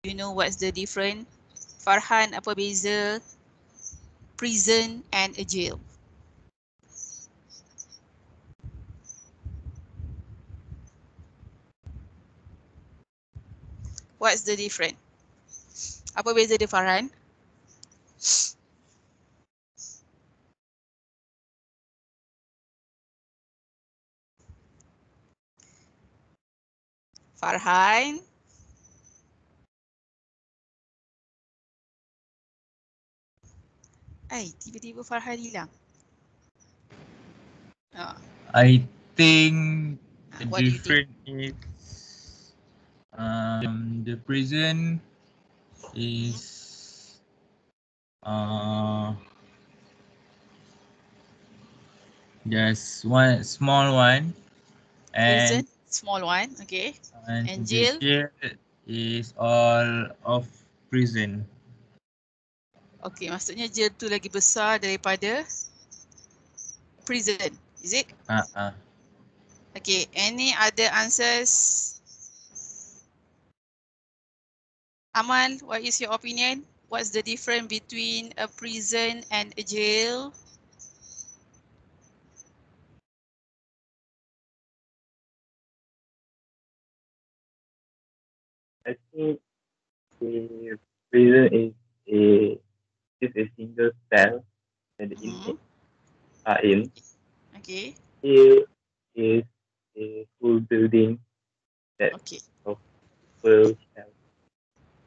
you know what's the difference? Farhan, apa beza prison and a jail? What's the difference? Apa beza dia, Farhan? Farhan? Tiba-tiba Farhan hilang. I think the What do you think? difference is the prison is just one small one, and Prison, small one, okay. And the jail? jail is all of prison. Okay, maksudnya jail tu lagi besar daripada prison, is it? Okay, any other answers? Amal, what is your opinion? What's the difference between a prison and a jail? I think the prison is a single cell that the inmates are in. Okay. Here is a full building that of full cell.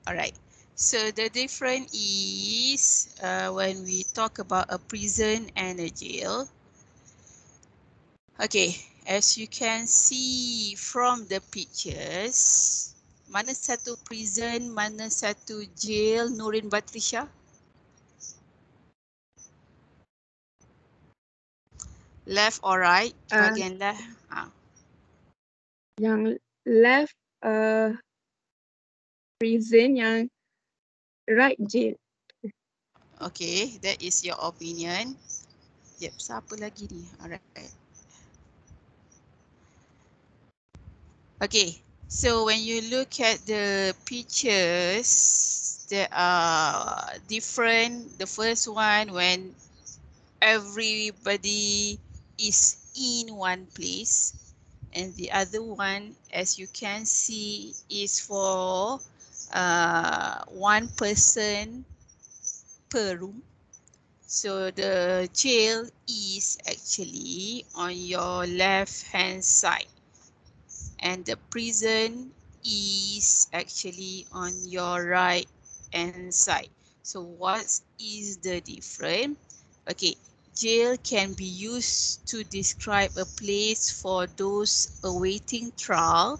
Alright. So the difference is when we talk about a prison and a jail. Okay, as you can see from the pictures, mana satu prison, mana satu jail, Nurin Batrisha? Left or right? Bahagian left. Yang left prison, yang right jail. Okay, that is your opinion. Yep, siapa lagi ni? Alright. Okay, so when you look at the pictures, there are different. The first one when everybody is in one place, and the other one, as you can see, is for one person per room. So the jail is actually on your left hand side, and the prison is actually on your right hand side. So what is the difference? Okay, jail can be used to describe a place for those awaiting trial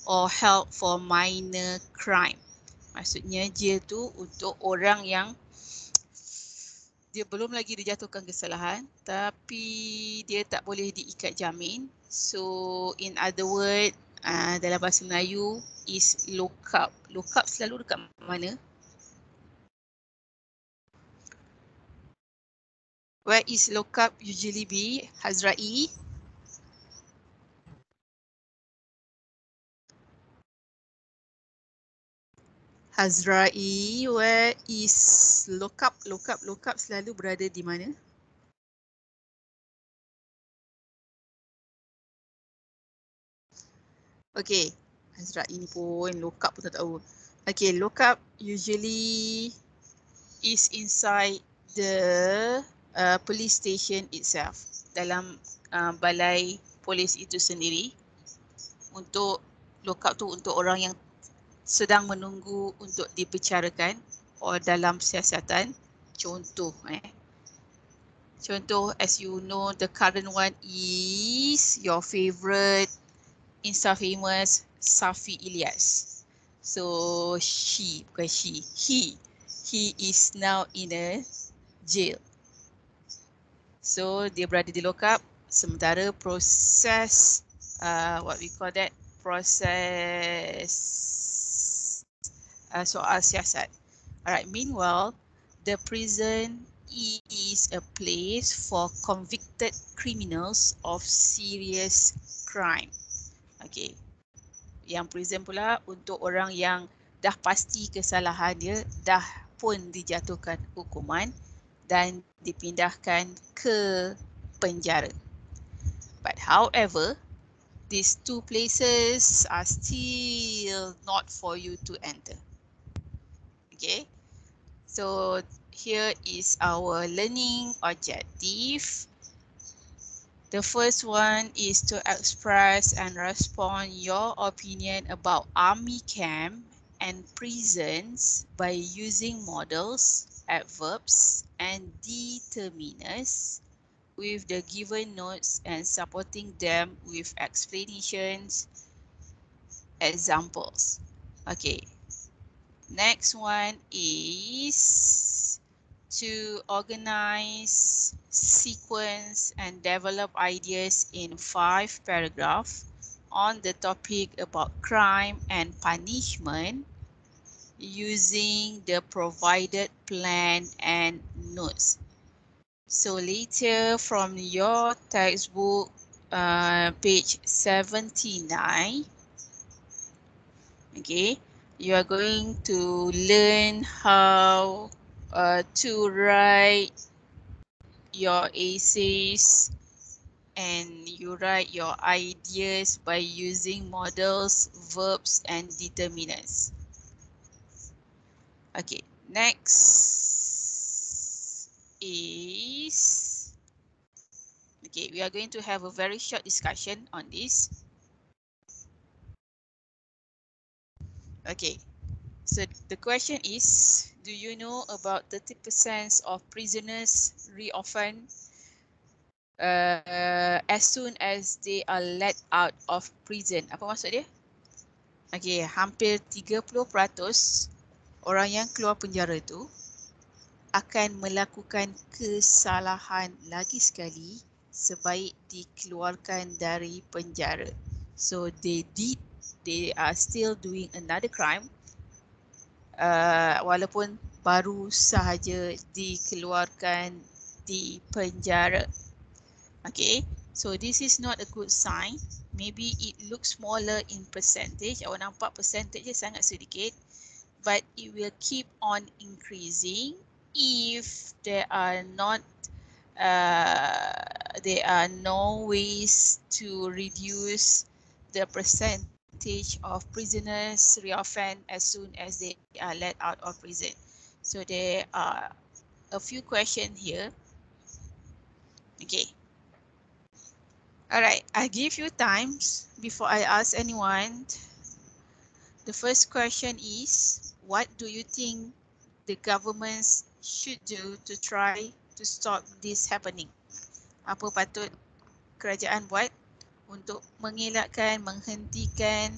or held for minor crime. Maksudnya jail tu untuk orang yang dia belum lagi dijatuhkan kesalahan tapi dia tak boleh diikat jamin. So in other word, dalam bahasa Melayu is lock up. Lock up selalu dekat mana? Where is lock up usually be? Hazrai? Hazrai, where is lock up? Lock up selalu berada di mana? Okay, Hazrai ni pun lock up pun tak tahu. Okay, lock up usually is inside the police station itself, dalam balai polis itu sendiri. Untuk lock up tu untuk orang yang sedang menunggu untuk dibicarakan or dalam siasatan. Contoh contoh, as you know, the current one is your favorite Insta famous Safi Ilyas. So he is now in a jail. So dia berada di lock up sementara proses what we call that, proses soal siasat. Alright, meanwhile, the prison is a place for convicted criminals of serious crime. Okay, yang prison pula untuk orang yang dah pasti kesalahan dia, dah pun dijatuhkan hukuman dan dipindahkan ke penjara. But however, these two places are still not for you to enter. Okay, so here is our learning objective. The first one is to express and respond your opinion about army camp and prisons by using models, adverbs, and determiners with the given notes and supporting them with explanations, examples. Okay, next one is to organize, sequence, and develop ideas in 5 paragraphs on the topic about crime and punishment using the provided plan and notes. So later from your textbook, page 79, okay, you are going to learn how to write your essays and you write your ideas by using models, verbs, and determinants. Okay, next is, okay, we are going to have a very short discussion on this. Okay, so the question is, do you know about 30% of prisoners reoffend as soon as they are let out of prison? Apa maksud dia? Okay, hampir 30% orang yang keluar penjara tu akan melakukan kesalahan lagi sekali sebaik dikeluarkan dari penjara. So they are still doing another crime walaupun baru sahaja dikeluarkan di penjara. Okay, so this is not a good sign. Maybe it looks smaller in percentage. Awak nampak percentage dia sangat sedikit, but it will keep on increasing if there are no ways to reduce the percentage of prisoners reoffend as soon as they are let out of prison. So there are a few questions here. Okay. All right, I give you times before I ask anyone. The first question is, what do you think the governments should do to try to stop this happening? Apa patut kerajaan buat untuk mengelakkan, menghentikan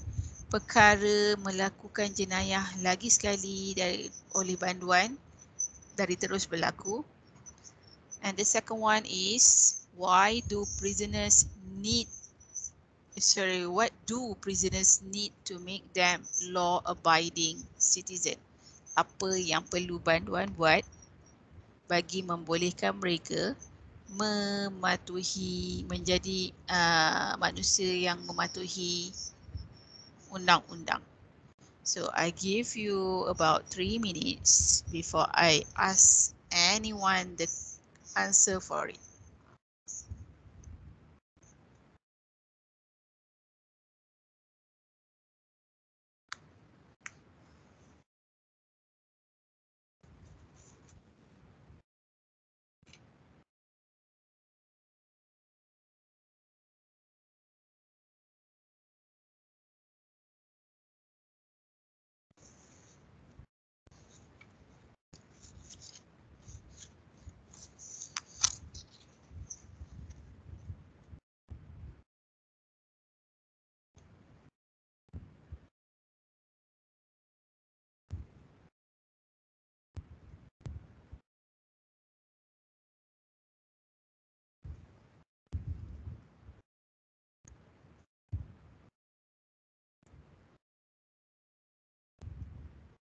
perkara melakukan jenayah lagi sekali oleh banduan dari terus berlaku? And the second one is, what do prisoners need to make them law-abiding citizen? Apa yang perlu banduan buat bagi membolehkan mereka menjadi manusia yang mematuhi undang-undang? So I give you about 3 minutes before I ask anyone the answer for it.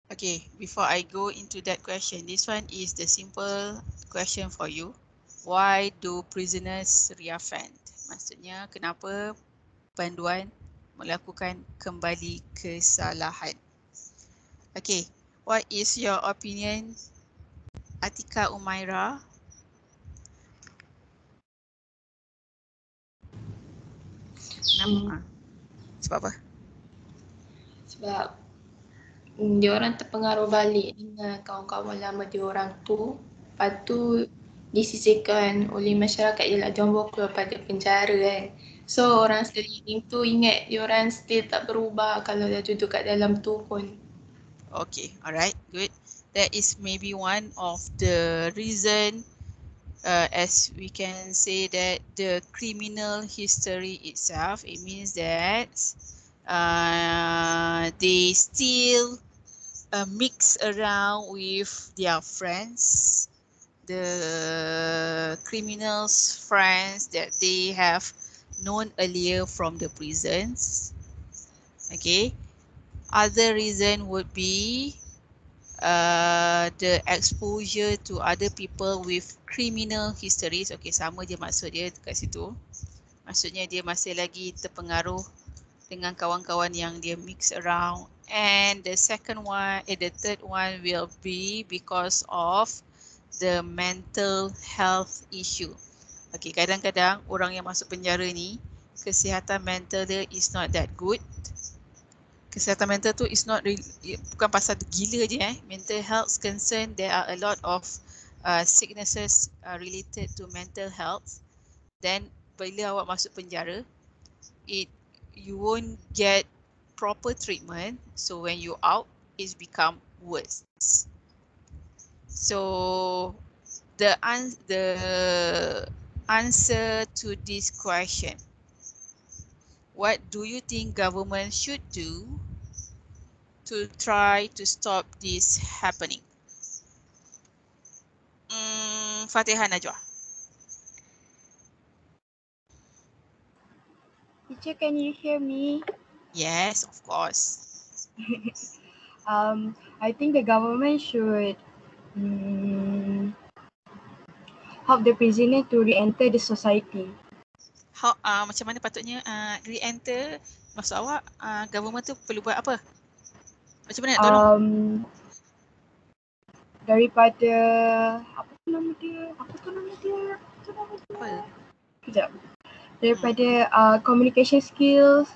Okay, before I go into that question, this one is the simple question for you. Why do prisoners reoffend? Maksudnya, kenapa banduan melakukan kembali kesalahan? Okay, what is your opinion, Atika Umaira? Kenapa? Sebab apa? Sebab diorang terpengaruh balik dengan kawan-kawan lama diorang tu. Lepas tu disisihkan oleh masyarakat ialah diorang bawa keluar pada penjara kan. So orang sekeliling tu ingat diorang still tak berubah kalau dah duduk kat dalam tu pun. Okay, alright, good. That is maybe one of the reason, as we can say that the criminal history itself, it means that they still mix around with their friends, the criminals' friends that they have known earlier from the prisons. Okay. Other reason would be the exposure to other people with criminal histories. Okay, sama je maksud dia dekat situ. Maksudnya dia masih lagi terpengaruh dengan kawan-kawan yang dia mix around. And the third one will be because of the mental health issue. Okay, kadang-kadang orang yang masuk penjara ni, kesihatan mental dia is not that good. Kesihatan mental tu is not really, bukan pasal gila je mental health concern, there are a lot of sicknesses related to mental health. Then bila awak masuk penjara, you won't get proper treatment, so when you out it's become worse. So the answer to this question, what do you think government should do to try to stop this happening? Fatihah Najwa. Teacher, can you hear me? Yes, of course. I think the government should help the prisoner to re-enter the society. How macam mana patutnya re-enter? Maksud awak government tu perlu buat apa? Macam mana nak tolong? Daripada apa tu nama dia? Apa? Kejap. Daripada communication skills.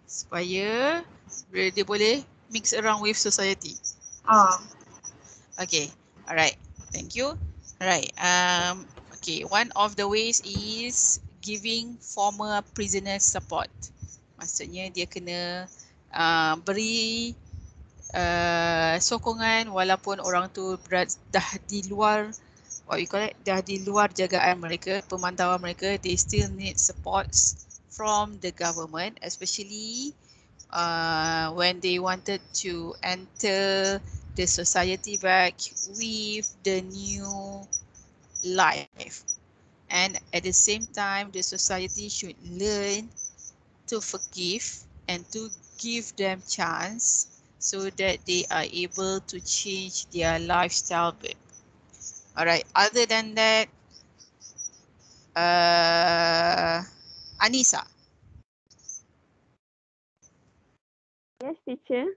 Supaya dia boleh mix around with society. Okay, alright. Thank you. Alright. Okay, one of the ways is giving former prisoners support. Maksudnya dia kena beri sokongan walaupun orang tu dah di luar, what we call it, dah di luar jagaan mereka, pemantauan mereka, they still need supports from the government, especially when they wanted to enter the society back with the new life. And at the same time, the society should learn to forgive and to give them chance so that they are able to change their lifestyle bit. Alright, other than that, Anissa. Yes, teacher.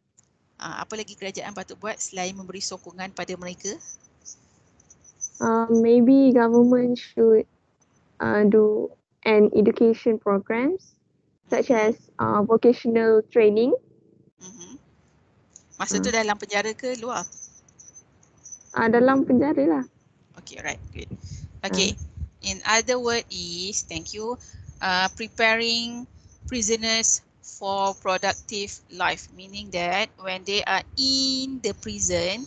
Apa lagi kerajaan patut buat selain memberi sokongan pada mereka? Maybe government should do an education programs such as vocational training. Masa tu dalam penjara ke luar? Dalam penjara lah. Okay, right, good. Okay, in other word is, thank you, preparing prisoners for productive life, meaning that when they are in the prison,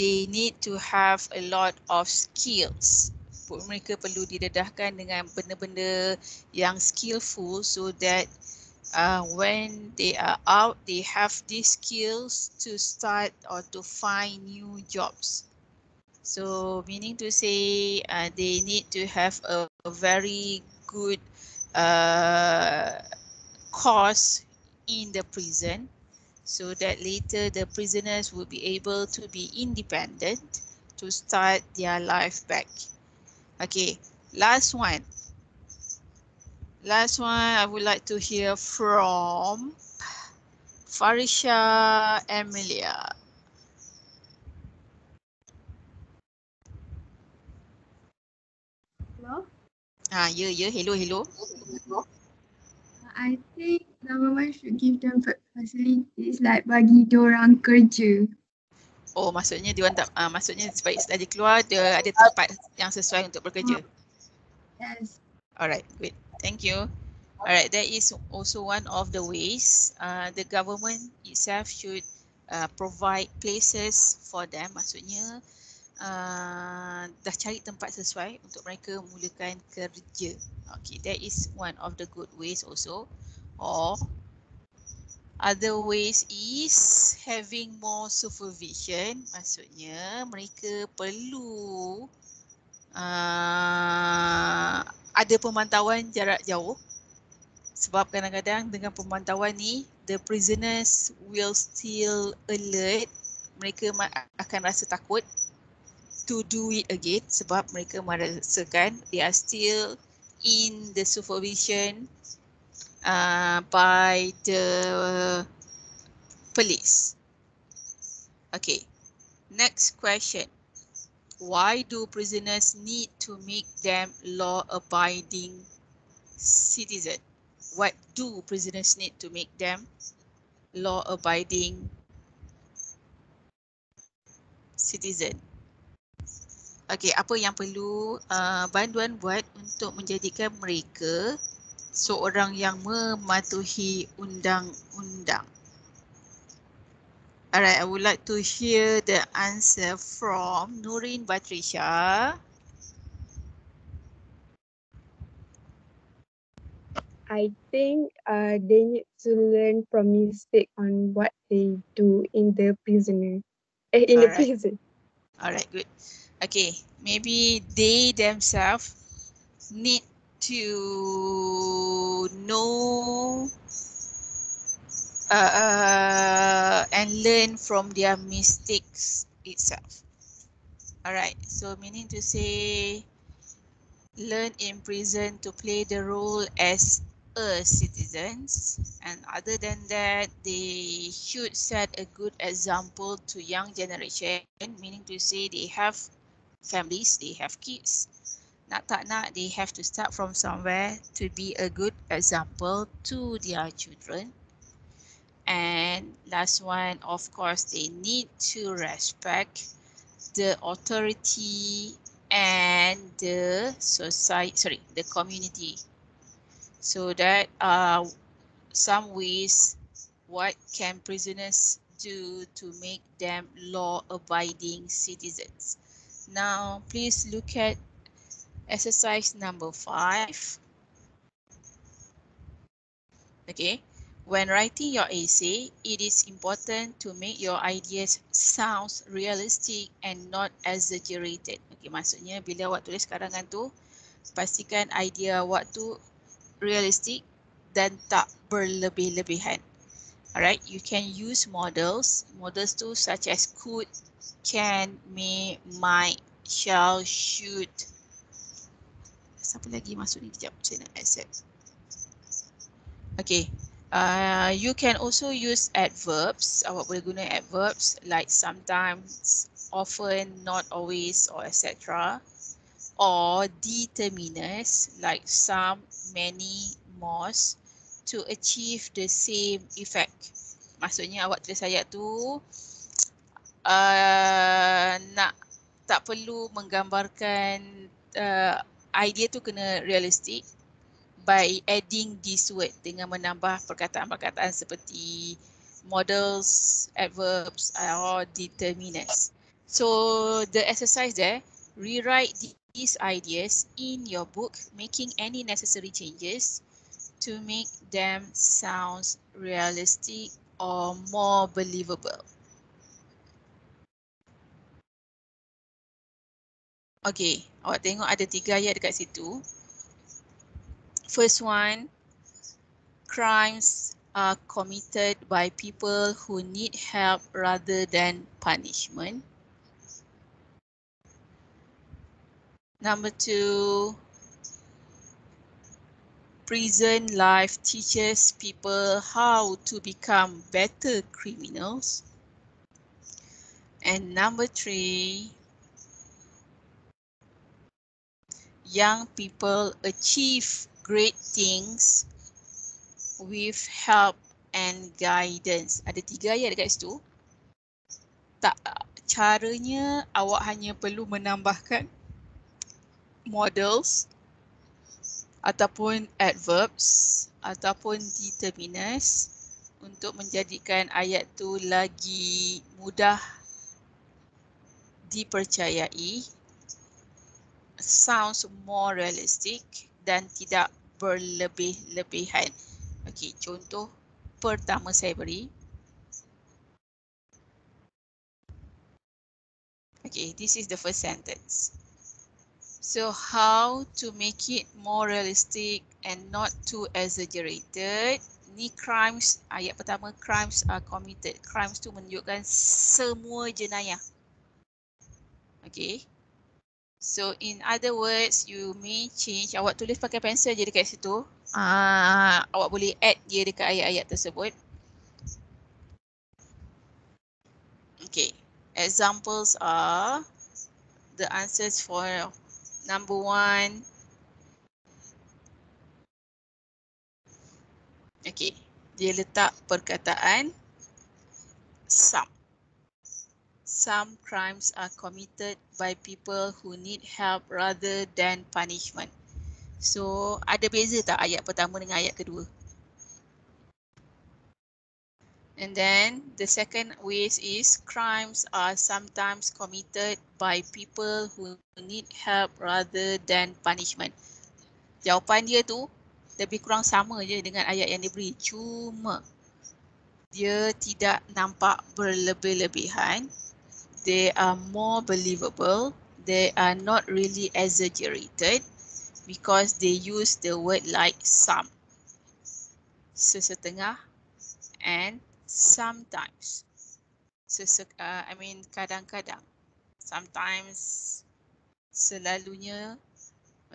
they need to have a lot of skills. Mereka perlu didedahkan dengan benda-benda yang skillful so that when they are out, they have these skills to start or to find new jobs. So meaning to say they need to have a very good course in the prison so that later the prisoners will be able to be independent to start their life back. Okay, last one. Last one I would like to hear from Farisha Amelia. Hello. Hello. I think government should give them facilities like bagi diorang kerja. Oh, maksudnya dia tak maksudnya sebab dia keluar dia ada tempat yang sesuai untuk bekerja. Yes. Alright, good. Thank you. Alright, that is also one of the ways the government itself should provide places for them. Maksudnya dah cari tempat sesuai untuk mereka mulakan kerja. Okay, that is one of the good ways also. Or other ways is having more supervision. Maksudnya mereka perlu ada pemantauan jarak jauh. Sebab kadang-kadang dengan pemantauan ni, the prisoners will still alert. Mereka akan rasa takut to do it again sebab mereka merasakan they are still in the supervision by the police. Okay, next question. Why do prisoners need to make them law-abiding citizens? What do prisoners need to make them law-abiding citizen? Okey, apa yang perlu banduan buat untuk menjadikan mereka seorang yang mematuhi undang-undang? Alright, I would like to hear the answer from Nurin Batrisha. I think they need to learn from mistake on what they do in the prisoner, in the Alright. prison. Alright, good. Okay, maybe they themselves need to know and learn from their mistakes itself. Alright, so meaning to say learn in prison to play the role as a citizens, and other than that they should set a good example to young generation, meaning to say they have families, they have kids. Nak tak nak, they have to start from somewhere to be a good example to their children. And last one, of course, they need to respect the authority and the society, the community. So that are some ways what can prisoners do to make them law-abiding citizens. Now, please look at exercise number 5. Okay, when writing your essay, it is important to make your ideas sound realistic and not exaggerated. Okay, maksudnya bila awak tulis karangan tu, pastikan idea awak tu realistic dan tak berlebih-lebihan. Alright, you can use models. Models tu such as could, can, may, might, shall, should. Siapa lagi masuk ni? Kejap, saya nak accept. Okay, you can also use adverbs. Awak boleh guna adverbs like sometimes, often, not always, or etc. Or determiners like some, many, most to achieve the same effect. Maksudnya awak tulis ayat tu nak tak perlu menggambarkan idea tu kena realistic by adding this word dengan menambah perkataan-perkataan seperti models, adverbs or determinants. So the exercise there, rewrite these ideas in your book, making any necessary changes to make them sound realistic or more believable. Okay, awak tengok ada 3 ayat dekat situ. First one, crimes are committed by people who need help rather than punishment. Number 2, prison life teaches people how to become better criminals. And number 3, young people achieve great things with help and guidance. Ada 3 ayat dekat situ. Tak, caranya awak hanya perlu menambahkan models ataupun adverbs ataupun determiners untuk menjadikan ayat tu lagi mudah dipercayai, sounds more realistic dan tidak berlebih-lebihan. Okey, contoh pertama saya beri. Okay, this is the first sentence. So how to make it more realistic and not too exaggerated? Ni crimes, ayat pertama, crimes are committed. Crimes tu menunjukkan semua jenayah. Okay. So in other words, you may change. Awak tulis pakai pensel je dekat situ. Awak boleh add dia dekat ayat-ayat tersebut. Okay. Examples are the answers for number 1. Okay, dia letak perkataan some. Some crimes are committed by people who need help rather than punishment. So, ada beza tak ayat pertama dengan ayat kedua? And then the second ways is crimes are sometimes committed by people who need help rather than punishment. Jawapan dia tu lebih kurang sama je dengan ayat yang diberi. Cuma dia tidak nampak berlebih-lebihan. They are more believable. They are not really exaggerated because they use the word like some, sesetengah, and sometimes. Kadang-kadang. Sometimes, selalunya.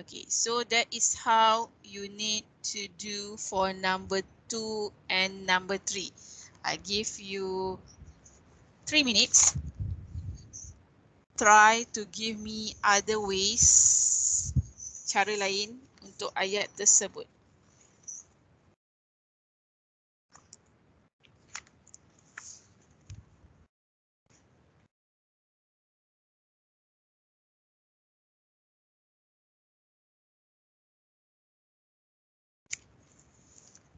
Okay, so that is how you need to do for number 2 and number 3. I give you 3 minutes. Try to give me other ways, cara lain untuk ayat tersebut.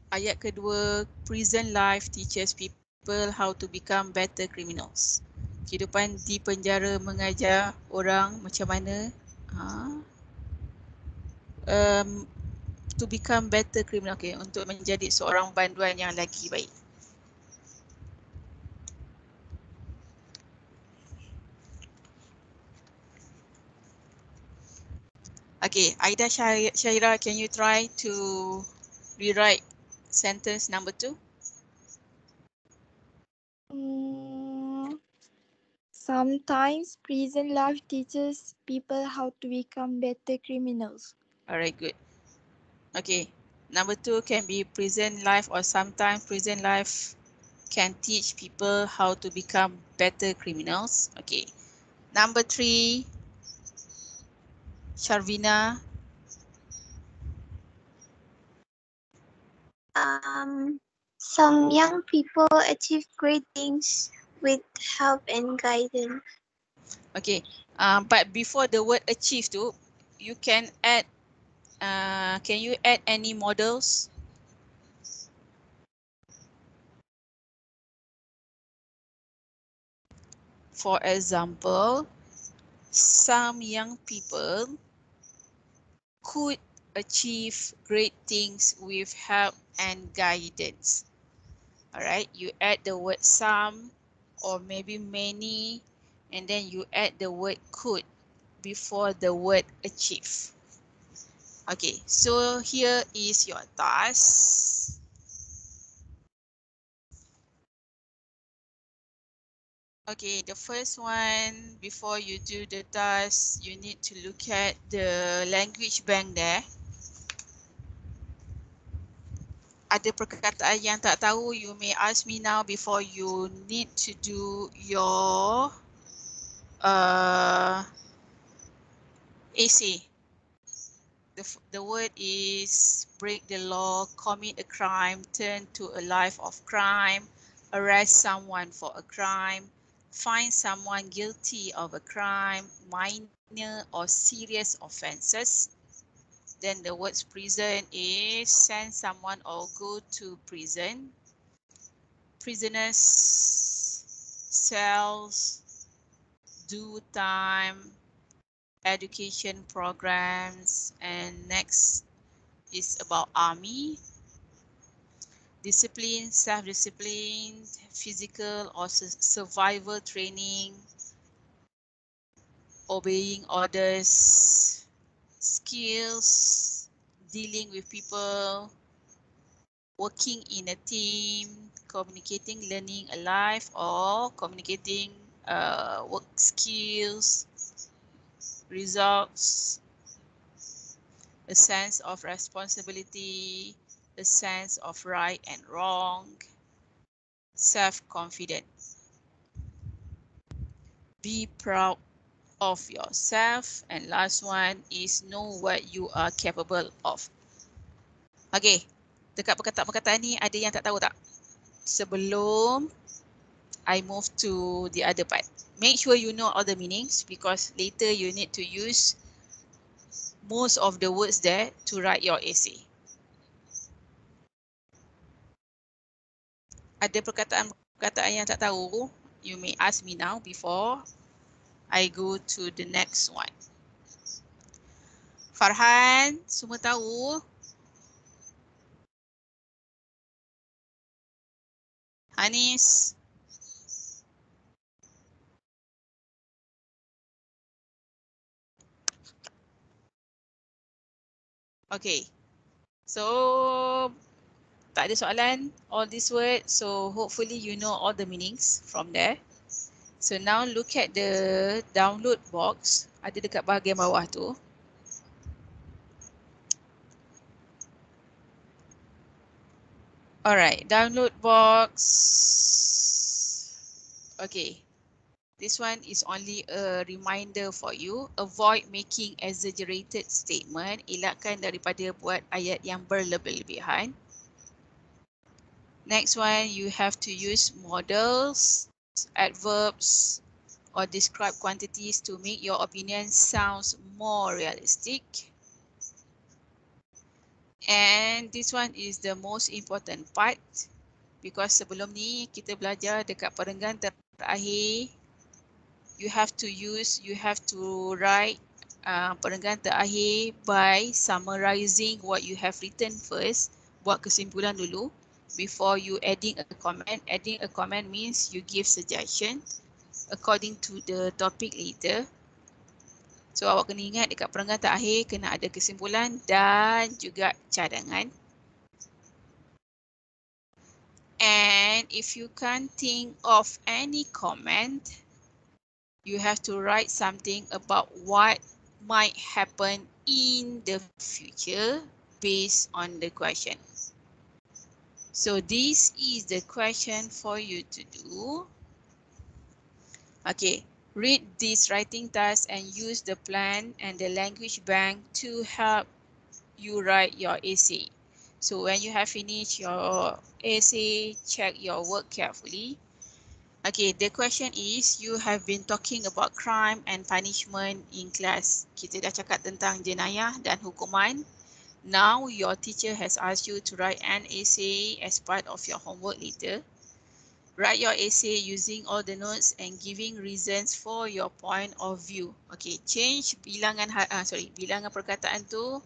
Ayat kedua, prison life teaches people how to become better criminals. Kehidupan di penjara mengajar orang macam mana to become better criminal, okay, untuk menjadi seorang banduan yang lagi baik. Okay, Aida Syaira, can you try to rewrite sentence number 2? Sometimes prison life teaches people how to become better criminals. Alright, good. Okay, number 2 can be prison life, or sometimes prison life can teach people how to become better criminals. Okay, number 3, Sharvina. Some young people achieve great things with help and guidance. Okay, but before the word achieve tu, you can add, can you add any models? For example, some young people could achieve great things with help and guidance. All right, you add the word some or maybe many, and then you add the word could before the word achieve. Okay, so here is your task. Okay, the first one, before you do the task, you need to look at the language bank there. ada perkataan yang tak tahu, you may ask me now before you need to do your essay. The word is break the law, commit a crime, turn to a life of crime, arrest someone for a crime, find someone guilty of a crime, minor or serious offences. Then the words prison is send someone or go to prison. Prisoners, cells, do time, education programs, and next is about army. Discipline, self-discipline, physical or survival training, obeying orders, skills, dealing with people, working in a team, communicating, learning alive, or communicating work skills, results, a sense of responsibility, a sense of right and wrong, self-confidence. Be proud of yourself, and last one is know what you are capable of. Okay, dekat perkataan-perkataan ni ada yang tak tahu tak? Sebelum I move to the other part, make sure you know all the meanings because later you need to use most of the words there to write your essay. Ada perkataan-perkataan yang tak tahu, you may ask me now before I go to the next one. Farhan, semua tahu? Hanis? Okay, so tak ada soalan, all these words, so hopefully you know all the meanings from there. So now look at the download box, ada dekat bahagian bawah tu. Alright, download box. Okay, this one is only a reminder for you. Avoid making exaggerated statement. Elakkan daripada buat ayat yang berlebih-lebihan. Next one, you have to use models, adverbs, or describe quantities to make your opinion sounds more realistic. And this one is the most important part because sebelum ni kita belajar dekat perenggan terakhir, you have to write perenggan terakhir by summarizing what you have written first. Buat kesimpulan dulu before you adding a comment. Adding a comment means you give suggestion according to the topic later. So awak kena ingat dekat perenggan terakhir kena ada kesimpulan dan juga cadangan. And if you can't think of any comment, you have to write something about what might happen in the future based on the question. So this is the question for you to do. Okay. Read this writing task and use the plan and the language bank to help you write your essay. So when you have finished your essay, check your work carefully. Okay, the question is, you have been talking about crime and punishment in class. Kita dah cakap tentang jenayah dan hukuman. Now your teacher has asked you to write an essay as part of your homework later. Write your essay using all the notes and giving reasons for your point of view. Okay, change bilangan perkataan tu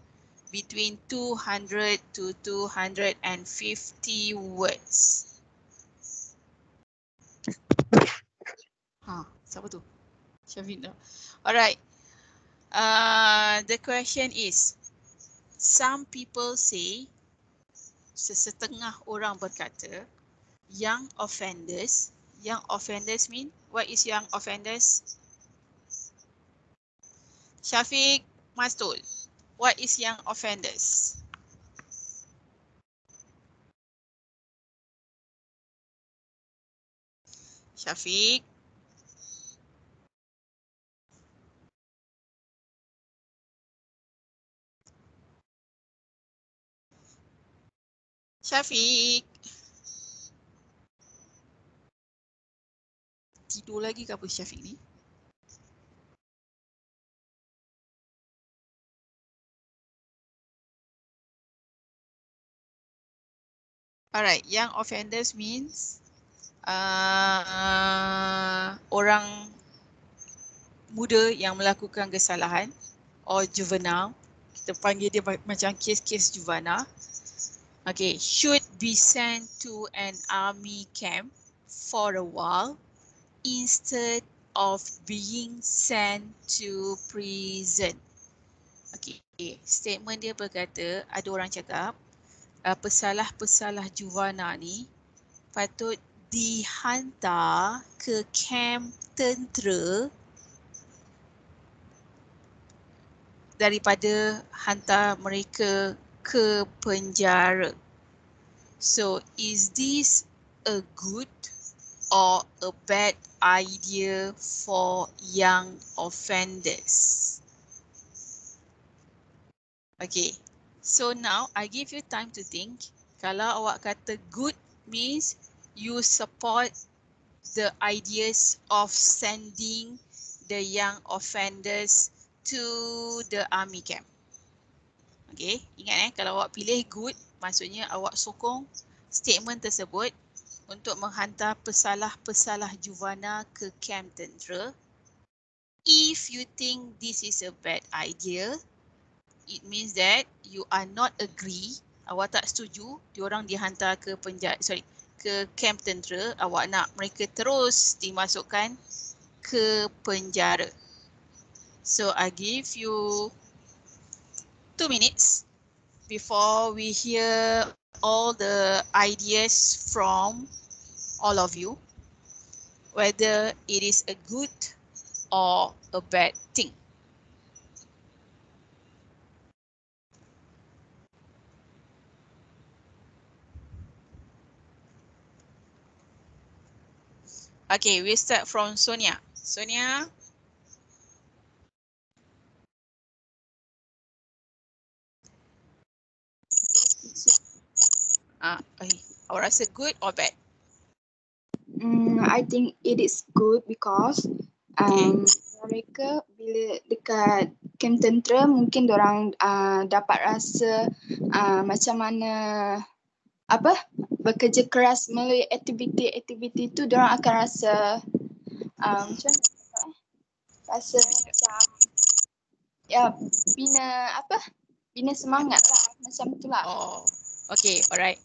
between 200 to 250 words. Siapa tu? Syafina. Alright. The question is, some people say, sesetengah orang berkata, young offenders mean, what is young offenders? Syafiq, Mastul, what is young offenders? Syafiq. Syafiq. Tidur lagi ke apa Syafiq ni? Alright, young offenders means orang muda yang melakukan kesalahan or juvenile. Kita panggil dia macam kes-kes juvenile. Okay, should be sent to an army camp for a while instead of being sent to prison. Okay, statement dia berkata, ada orang cakap, pesalah-pesalah juvenile ni patut dihantar ke kamp tentera daripada hantar mereka ke penjara. So, is this a good or a bad idea for young offenders? Okay, so now I give you time to think. Kalau awak kata good means you support the ideas of sending the young offenders to the army camp. Okay, ingat kalau awak pilih good, maksudnya awak sokong statement tersebut untuk menghantar pesalah-pesalah juvenile ke kamp tentera. If you think this is a bad idea, it means that you are not agree, awak tak setuju diorang dihantar ke ke kamp tentera, awak nak mereka terus dimasukkan ke penjara. So I give you 2 minutes before we hear all the ideas from all of you, whether it is a good or a bad thing. Okay, we start from Sonia. Sonia. Awak rasa good or bad? I think it is good because mereka bila dekat kamp tentera mungkin diorang dapat rasa macam mana bekerja keras melalui aktiviti-aktiviti tu diorang akan rasa macam mana rasa macam bina semangat lah macam itulah. Oh, okay, alright.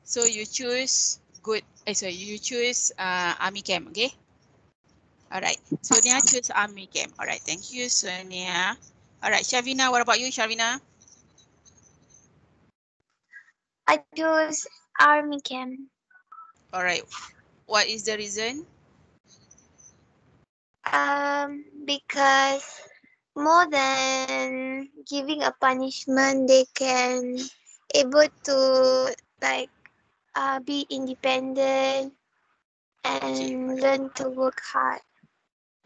So you choose good. You choose army camp, okay? Alright, Sonia choose army camp. Alright, thank you, Sonia. Alright, Shavina, what about you, Shavina? I choose army camp. Alright, what is the reason? Because more than giving a punishment, they can able to be independent and learn to work hard.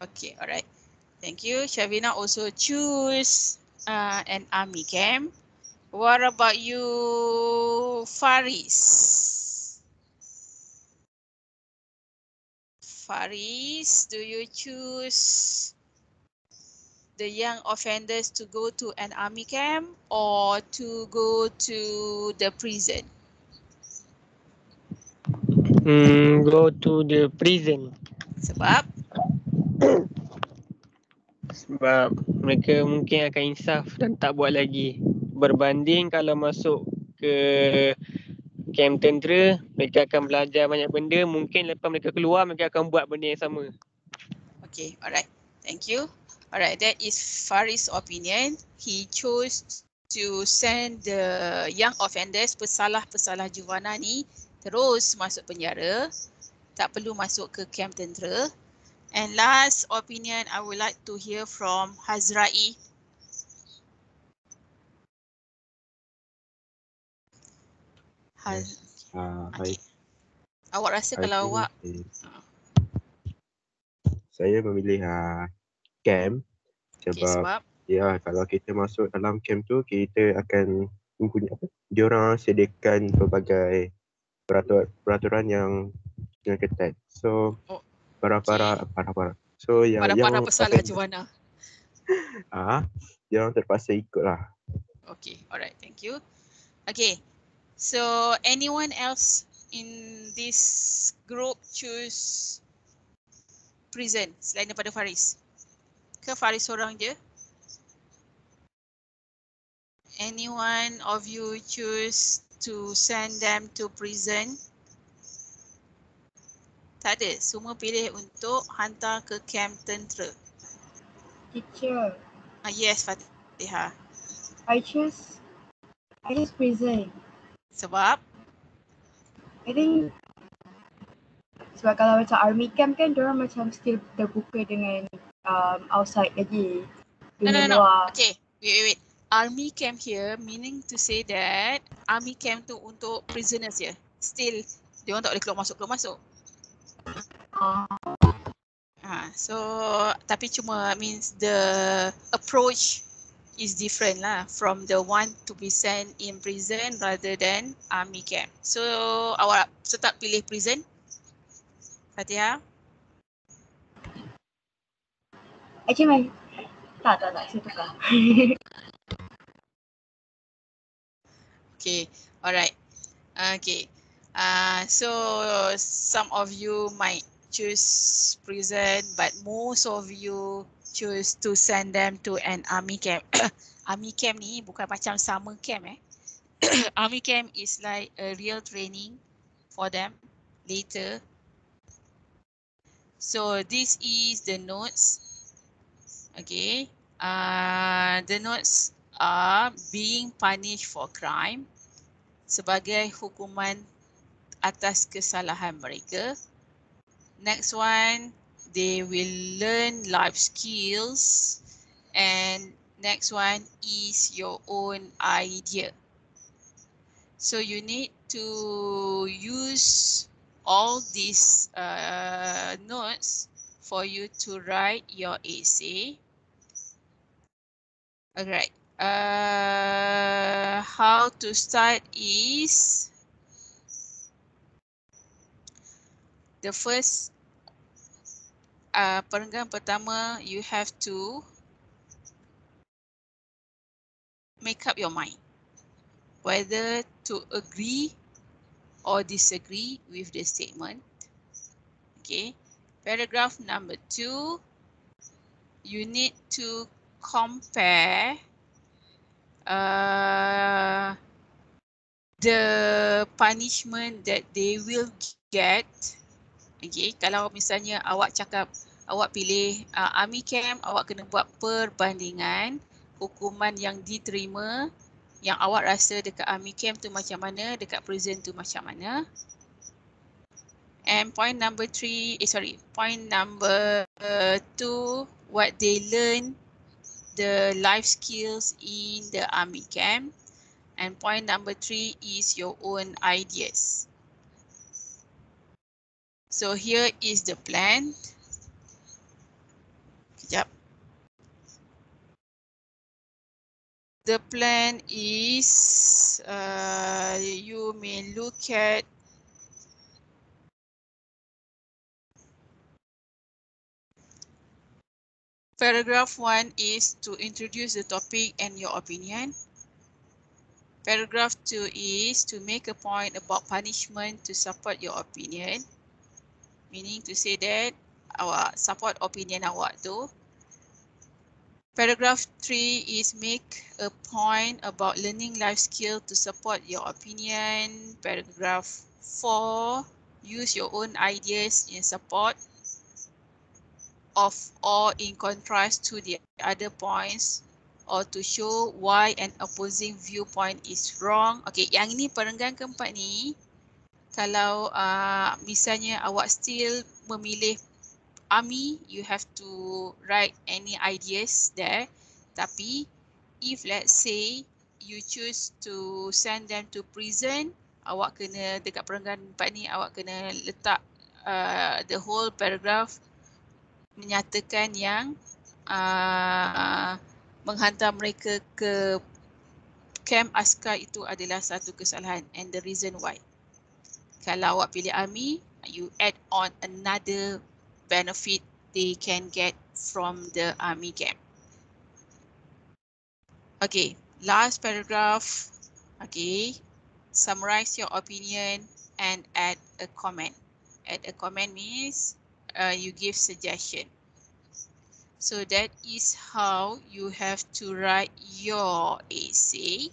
Okay, alright. Thank you. Shavina also choose an army camp. What about you, Faris? Faris, do you choose the young offenders to go to an army camp or to go to the prison? Go to the prison. Sebab? Sebab mereka mungkin akan insaf dan tak buat lagi. Berbanding kalau masuk ke kamp tentera, mereka akan belajar banyak benda. Mungkin lepas mereka keluar, mereka akan buat benda yang sama. Okay, alright. Thank you. Alright, that is Faris' opinion. He chose to send the young offenders, pesalah-pesalah juvenile ni, terus masuk penjara. Tak perlu masuk ke kamp tentera. And last opinion, I would like to hear from Hazrai. Okay. Awak rasa kalau awak saya memilih camp Okay, sebab sebab ya kalau kita masuk dalam camp tu kita akan mempunyai apa? Diorang sediakan pelbagai peraturan yang ketat. So oh, para. So yang para akan pesalah Juwana. diorang terpaksa ikut lah. Okay, alright, thank you. Okay, so anyone else in this group choose prison selain daripada Faris? Ke Faris seorang je? Anyone of you choose to send them to prison? Tak ada, semua pilih untuk hantar ke camp tentera. Teacher, Yes, Fatihah. I choose prison. Sebab? I think sebab kalau macam army camp kan diorang macam still terbuka dengan outside lagi. Dunia No. luar. Okay, wait. Army camp here meaning to say that army camp tu untuk prisoners je. Still, diorang tak boleh keluar masuk. So tapi cuma means the approach is different lah from the one to be sent in prison rather than army camp. So awak tetap pilih prison? Fatihah? Actually, tak, saya tukar. Okay, alright. Okay. So some of you might choose prison, but most of you choose to send them to an army camp. Army camp ni bukan macam summer camp Army camp is like a real training for them later. So this is the notes. Okay. The notes are being punished for crime sebagai hukuman atas kesalahan mereka. Next one, they will learn life skills, and next one is your own idea. So you need to use all these notes for you to write your essay. Alright. How to start is the first perenggan pertama, you have to make up your mind whether to agree or disagree with the statement. Okay. Paragraph number 2, you need to compare the punishment that they will get. Okay, kalau misalnya awak cakap awak pilih army camp, awak kena buat perbandingan hukuman yang diterima yang awak rasa dekat army camp tu macam mana, dekat prison tu macam mana. And point number 2, what they learn, the life skills in the army camp. And point number 3 is your own ideas. So here is the plan. Kejap. The plan is you may look at paragraph 1 is to introduce the topic and your opinion. Paragraph 2 is to make a point about punishment to support your opinion. Meaning to say that awak support opinion awak tu. Paragraph 3 is make a point about learning life skill to support your opinion. Paragraph 4, use your own ideas in support of or in contrast to the other points or to show why an opposing viewpoint is wrong. Okay, yang ini perenggan keempat ni, kalau misalnya awak still memilih army, you have to write any ideas there. Tapi if let's say you choose to send them to prison, awak kena dekat perenggan 4 ni awak kena letak the whole paragraph menyatakan yang menghantar mereka ke camp askar itu adalah satu kesalahan, and the reason why. Kalau awak pilih army, you add on another benefit they can get from the army camp. Okay, last paragraph. Okay, summarize your opinion and add a comment. Add a comment means you give suggestion. So that is how you have to write your essay.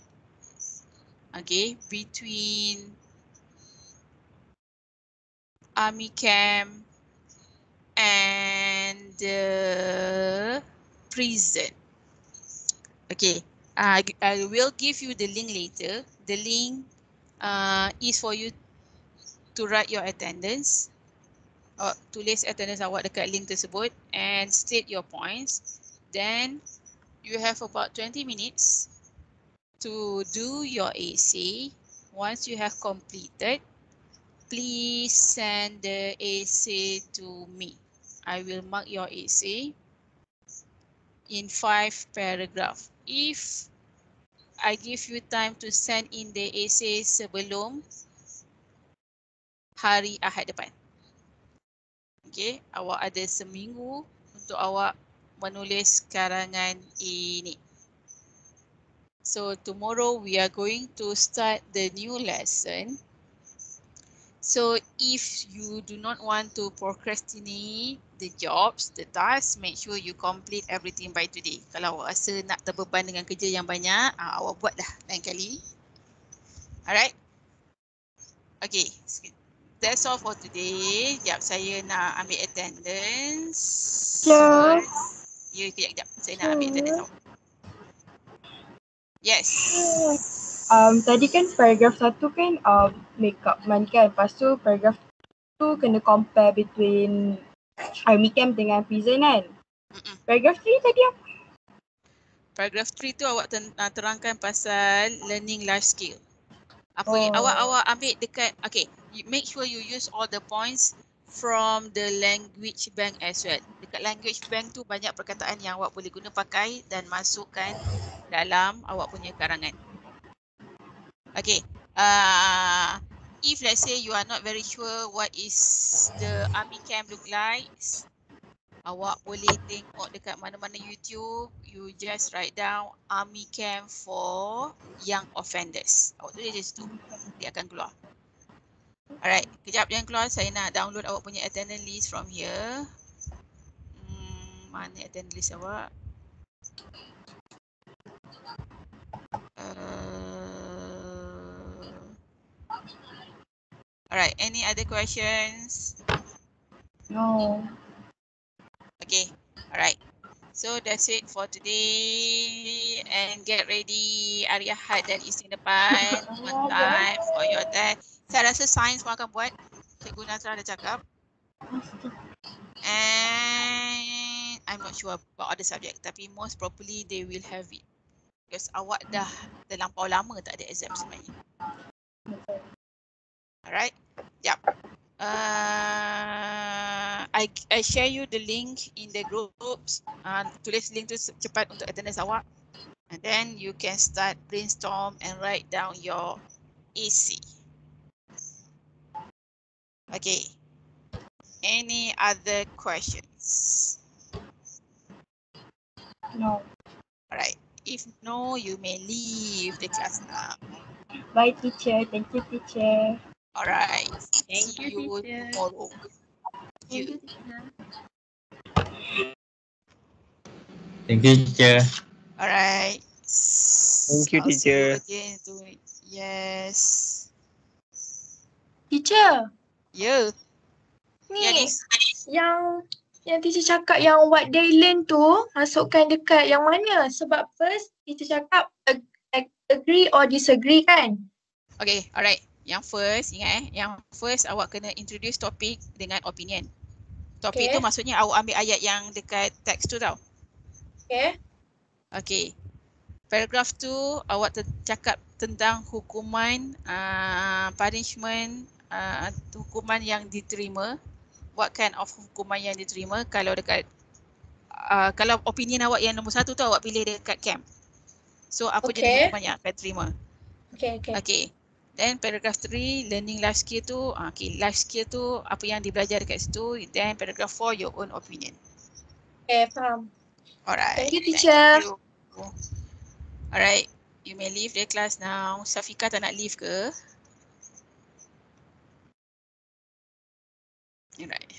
Okay, between army camp and the prison. Okay, I will give you the link later. The link is for you to write your attendance. Tulis attendance awak dekat link tersebut and state your points. Then you have about 20 minutes to do your essay. Once you have completed, please send the essay to me. I will mark your essay in 5 paragraphs. If I give you time to send in the essay sebelum hari Ahad depan. Okay, awak ada seminggu untuk awak menulis karangan ini. So tomorrow we are going to start the new lesson. So if you do not want to procrastinate the jobs, the tasks, make sure you complete everything by today. Kalau awak rasa nak terbeban dengan kerja yang banyak, awak buat dah lain kali. Alright? Okay. That's all for today. Sekejap saya nak ambil attendance. Ya, kejap. Saya nak ambil attendance. Yes. Tadi kan paragraf 1 kan makeup man kan. Lepas tu paragraf 2 kena compare between army camp dengan prison kan. Paragraf 3 tadi apa? Paragraf 3 tu awak terangkan pasal learning life skill. Apa yang awak ambil dekat, okay, make sure you use all the points from the language bank as well. Dekat language bank tu banyak perkataan yang awak boleh guna pakai dan masukkan dalam awak punya karangan. Okay, if let's say you are not very sure what is the army camp look like, awak boleh tengok dekat mana-mana YouTube, you just write down army camp for young offenders. Awak tulis di situ, dia akan keluar. Alright, kejap yang keluar saya nak download awak punya attendance list from here. Mana attendance list awak? Alright, any other questions? No. Okay, alright. So that's it for today, and get ready hari Ahad dan Isnin depan on time for your test. Saya rasa sains pun akan buat. Cikgu Nazra dah cakap. And I'm not sure about other subject, tapi most probably they will have it. Because awak dah terlampau lama tak ada exam sebenarnya. Alright, yep. I share you the link in the groups. Tulis link tu cepat untuk attendance awak. And then you can start brainstorm and write down your essay. Okay. Any other questions? No. Alright. If no, you may leave the class now. Bye teacher. Thank you teacher. Alright. Thank you, teacher. Tomorrow. Thank you, teacher. Thank you, teacher. Alright. Thank you, teacher. Again to yes. Teacher. Ya. Ni Yes. yang teacher cakap yang what they learn tu masukkan dekat yang mana? Sebab first teacher cakap agree or disagree kan? Okay, alright. Yang first, ingat yang first awak kena introduce topik dengan opinion. Topik tu maksudnya awak ambil ayat yang dekat teks tu tau. Okay. Okay. Paragraf tu awak cakap tentang hukuman, punishment, hukuman yang diterima what kind of hukuman yang diterima kalau dekat kalau opinion awak yang nombor 1 tu awak pilih dekat camp. So apa jenis hukuman yang akan terima? Okay. Then paragraph 3, learning life skill tu, okay, life skill tu apa yang dibelajar dekat situ. Then paragraph 4, your own opinion. Okay, faham. Alright. Thank you, teacher. Thank you. Alright, you may leave the class now. Safika tak nak leave ke? Alright.